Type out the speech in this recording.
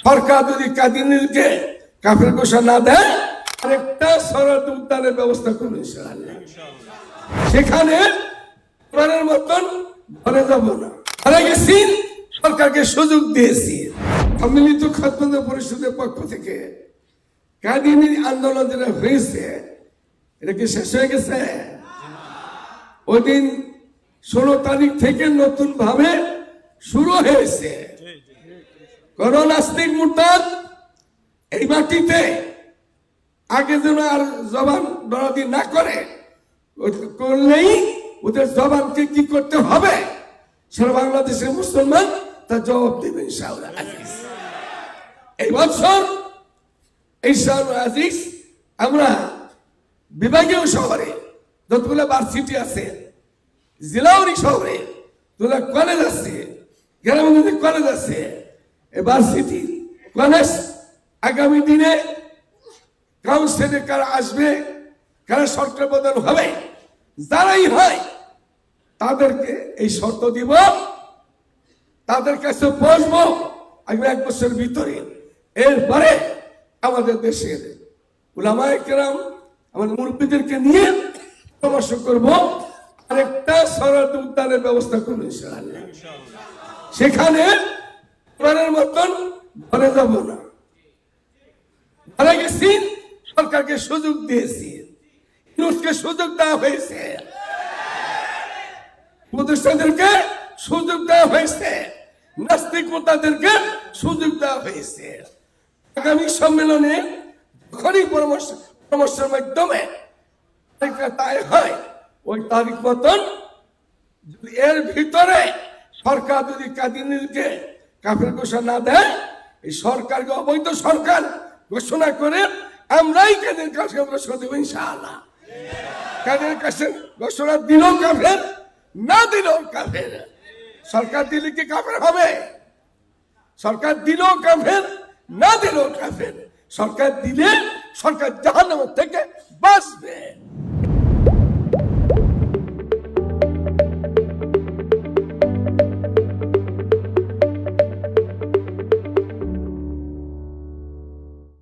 সরকার যদি কাদিনীকে কাফের ঘোষণা না দেয় আরেকটা সরাসরি উদ্যানের ব্যবস্থা করবে ইনশাআল্লাহ। সেখানে এবারের মতন ঘরে যাব না, ঘরে গেছি, সরকারকে সুযোগ দিয়েছি। সম্মিলিত খাদ্য পরিষদের পক্ষ থেকে কাদিনী আন্দোলন যেটা হয়েছে এটা কি শেষ হয়ে গেছে? ওই দিন 16 তারিখ থেকে নতুন ভাবে শুরু হয়েছে। কোন নাস্তিক মুরতাদ এই মাটিতে আগে যেন আর জবান দরাদি না করে, করলেই ওদের জবানকে কি করতে হবে সারা বাংলাদেশের মুসলমান তা জবাব দেবে ইনশাআল্লাহ আজিজ। এই বছর ইনশাআল্লাহ আজিজ আমরা বিভাগীয় শহরে যতগুলো ভার্সিটি আছে, জেলাউরি শহরে যতগুলো কলেজ আছে, গ্রামে কলেজ আছে, ভার্সিটি কলেজ আগামী দিনে কাউন্সিলে কারা আসবে, কারা সরকার বদল হবে, যারাই হয় তাদেরকে এই শর্ত দিব, তাদের কাছে বসবো আগামী 1 বছরের ভিতরে। এরপরে আমাদের দেশের উলামায়ে কেরাম আমাদের মুরব্বীদেরকে নিয়ে পরামর্শ করবো, আরেকটা সরাসরি উদ্যানের ব্যবস্থা করবো ইনশাআল্লাহ। সেখানে এবারের মতন ঘরে যাব না, ঘরে গেছি, সরকারকে সুযোগ দিয়েছি, ইউনুসকে সুযোগ দেওয়া হয়েছে, প্রতিষ্ঠানদেরকে সুযোগ দেওয়া হয়েছে, নাস্তিক মুরতাদদেরকে সুযোগ দেওয়া হয়েছে। আগামী সম্মেলনে যখনই পরামর্শের মাধ্যমে তাই হয়, ওই তারিখ মতন এর ভিতরে সরকার যদি কাদিনীকে কাফের ঘোষণা না দেয়, এই সরকারকে অবৈধ সরকার ঘোষণা করে আমরাই কাদের কাছে ঘোষণা দেবো ইনশাআল্লাহ। কাদের কাছে ঘোষণা দিলেও কাফের, না দিলেও কাফের। সরকার দিলে কি কাফের হবে? সরকার দিলেও কাফের, না দিলেও কাফের। সরকার দিলে সরকার জাহান্নাম থেকে বাঁচবে।